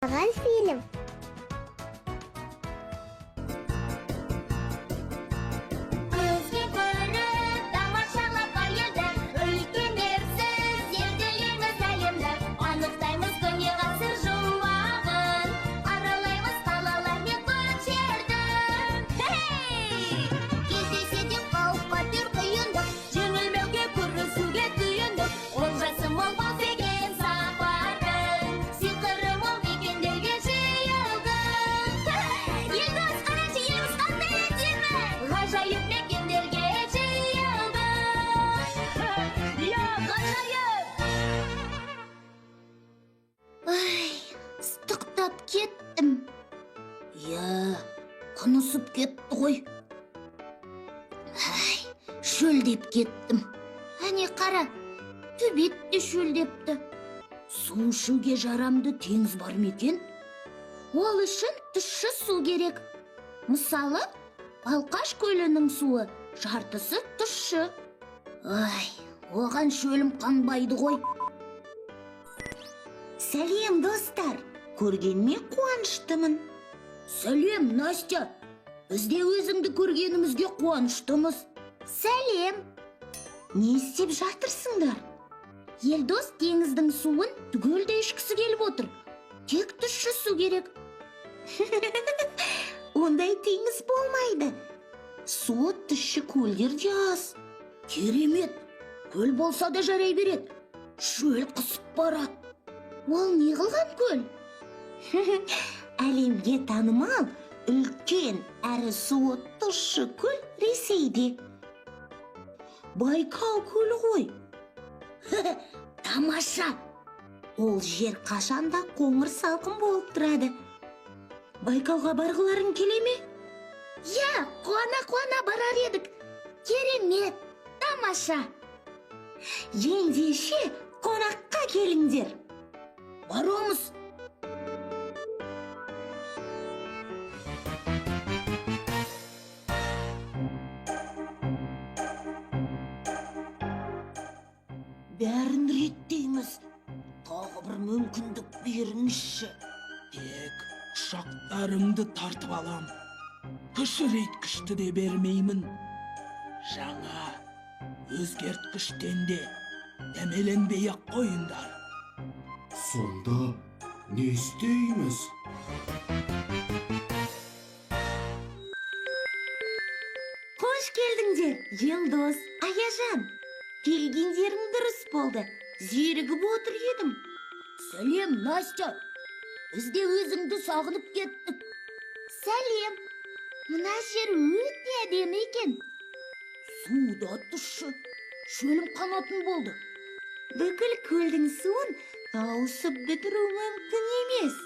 фильм. Ыстықтап кеттім. Құнысып кетті ғой. Шөлдеп кеттім. Әне қара, төбет те шөлдепті. Су ішуге жарамды теңіз бар ма екен? Ол үшін тұщы су керек. Мысалы, Балқаш көлінің суы жартысы тұщы. Оған шөлім қанбайды ғой. Сәлем, достар. Көргеніме қуаныштымын. Сәлем, Настя. Біз де өзіңді көргенімізге қуаныштымыз. Сәлем. Не істеп жатырсыңдар? Елдос теңіздің суын түгелдей ішкісі келіп отыр. Тек тұщы су керек. Ондай теңіз болмайды. Су тұщы көлдерде аз. Керемет. Көл болса да жарай береді. Шөл қысып барады. Ол не қылған көл? Әлемге танымал үлкен әрі суы тұщы көл Ресейде. Байкал көлі ғой. Тамаша. Ол жер қашанда қоңыр салқын болып тұрады. Байкалға барғыларың келе ме? Қуана барар едік. Керемет. Тамаша. Ендеше қонаққа келіңдер. Барамыз. Бәрін реттейміз. Тағы бір мүмкіндік беріңізші. Тек ұшақтарыңды тартып алам. Кішірейткішті де бермеймін. Жаңа өзгерткіштен де дәмеленбей-ақ қойыңдар. Сонда не істейміз? Қош келдіңдер, Елдос, Аяжан. Келгендерің дұрыс болды. Зерігіп отыр едім. Сәлем, Настя. Біз де өзіңді сағынып кеттік. Сәлем. Мына жер өте әдемі екен. Су да тұщы. Шөлім қанатын болды. Бүкіл көлдің суын тауысып бітіру мүмкін емес.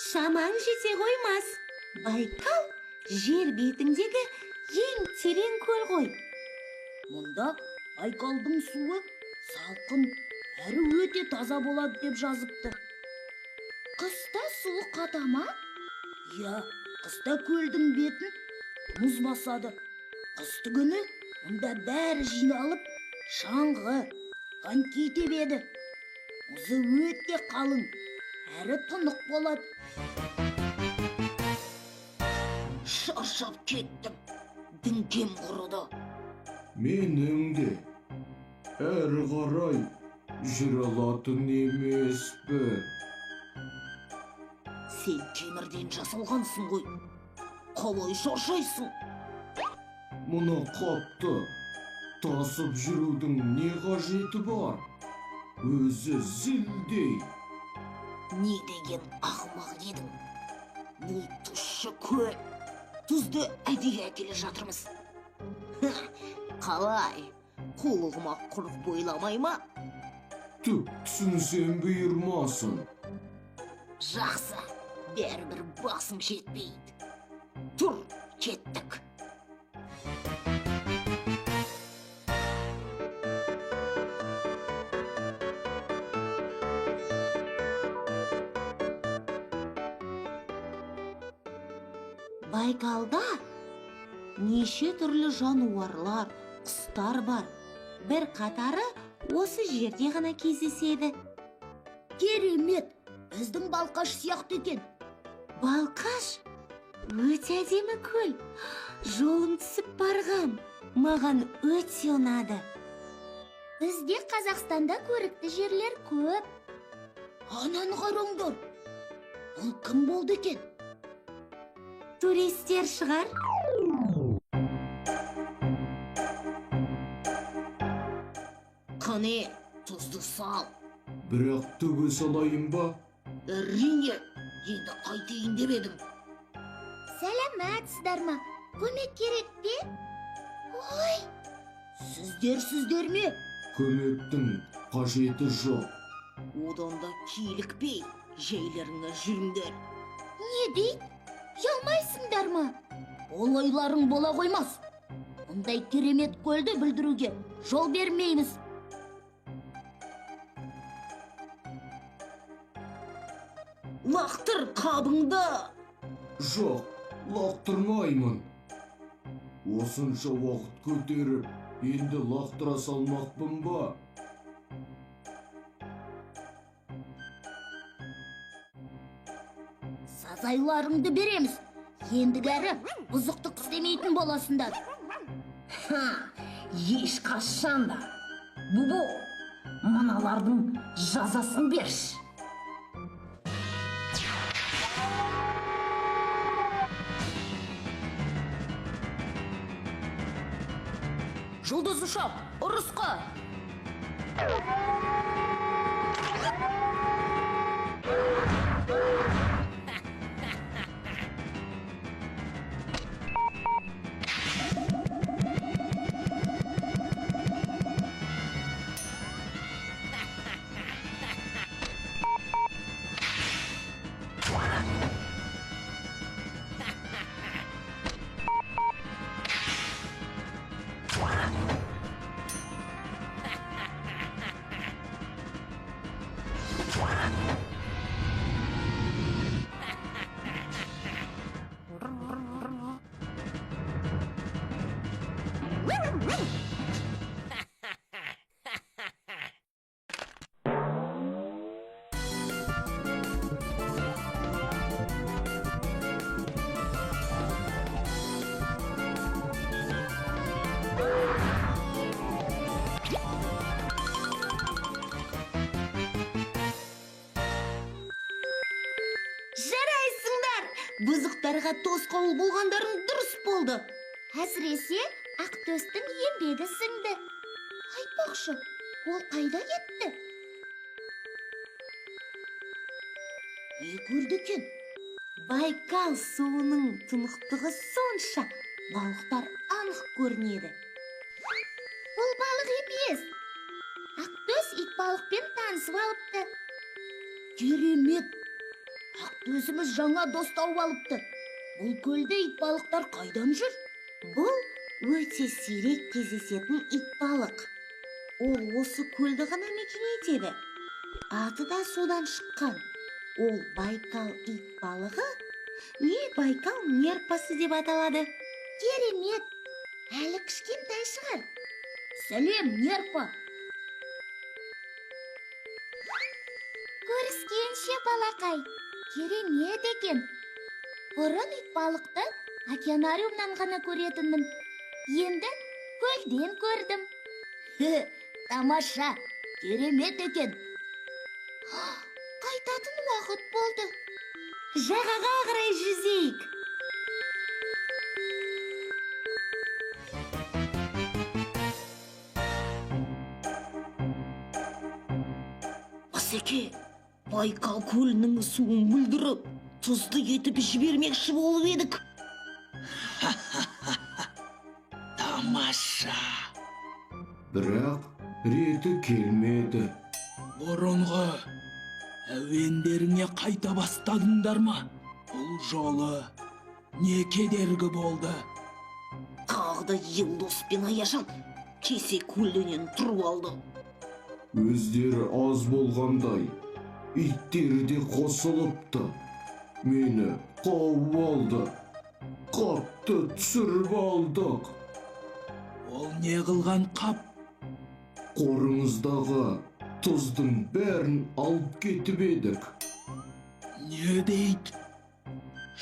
Шамаң жете қоймас. Байкал жер бетіндегі ең терең көл ғой. Мұнда Байкалдың суы салқын әрі өте таза болады деп жазыпты. Қыста суы қатама? Қыста көлдің бетін мұз басады. Қысты күні мұнда бәрі жиналып, шаңғы, коньки тебеді. Мұзы өте қалың, әрі тұнық болады. Шаршап кеттім. Діңкем құрыды. Менің де әрі қарай жүре алатын емеспін. Сен темірден жасалғансың ғой. Қалай шаршайсың? Мұны қапты тасып жүрудің не қажеті бар? Өзі зілдей. Не деген ақымақ едің? Бұл тұщы көл. Тұзды әдейі әкеле жатырмыз. Қалай? Қолығыма құрық бойламай ма? Түк түсінсем бұйырмасын. Жақсы, бәрібір басым жетпейді. Тұр, кеттік. Байкалда неше түрлі жануарлар, құстар бар. Бір қатары осы жерде ғана кездеседі. Керемет! Біздің Балқаш сияқты екен. Балқаш? Өте әдемі көл. Жолым түсіп барғам. Маған өте ұнады. Бізде Қазақстанда көрікті жерлер көп. Ананы қараңдар. Бұл кім болды екен? Туристер шығар? Қане, тұзды сал. Бірақ төге салайын ба? Әрине, енді қайтайын деп едім. Сәлематсыздар ма? Көмек керек пе? Ой, Сіздер ме? Көмектің қажеті жоқ. Одан да килікпей, жайларыңа жүріңдер. не дейді? Ұялмайсыңдар ма? Олайларың бола қоймас. Мұндай керемет көлді білдіруге жол бермейміз. Лақтыр қабыңды. Жоқ, лақтырмаймын. Осынша уақыт көтеріп, енді лақтыра салмақпын ба? Сазайларыңды береміз. Ендігәрі бұзықтық істемейтін боласыңдар. Ешқашан да. Бубу, мыналардың жазасын берші. Жұлдыз ұшақ, ұрысқа! Жарайсыңдар! Бұзықтарға тосқауыл болғандарың дұрыс болды. Әсіресе Ақтөстің еңбегі сіңді. Айтпақшы, ол қайда кетті? Не көрді екен? Байкал суының тұнықтығы сонша, балықтар анық көрінеді. Ол балық емес. Ақтөс итбалықпен танысып алыпты. Керемет! Ақтөсіміз жаңа дос тауып алыпты. Бұл көлде итбалықтар қайдан жүр? Бұл өте сирек кездесетін итбалық. Ол осы көлді ғана мекен етеді. Аты да содан шыққан. Ол Байкал итбалығы не Байкал нерпасы деп аталады. Керемет. Әлі кішкентай шығар. Сәлем, нерпа! Көріскенше балақай. Керемет екен. Бұрын итбалықты океанариумнан ғана көретінмін. Енді көлден көрдім. Тамаша! Керемет екен! Қайтатын уақыт болды. Жағаға қарай жүзейік. Асеке, Байкал көлінің суын бүлдіріп, тұзды етіп жібермекші болып едік. Тамаша. Бірақ реті келмеді. Бұрынғы әуендеріңе қайта бастадыңдар ма? Бұл жолы не кедергі болды? Тағы да Елдос пен Аяжан кесе көлденен тұрып алды. Өздері аз болғандай, иттері де қосылыпты. Мені қауып алды. Қапты түсіріп алдық. Ол не қылған қап? Қорыңыздағы тұздың бәрін алып кетіп едік. не дейт?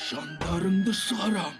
Жандарыңды шығарам.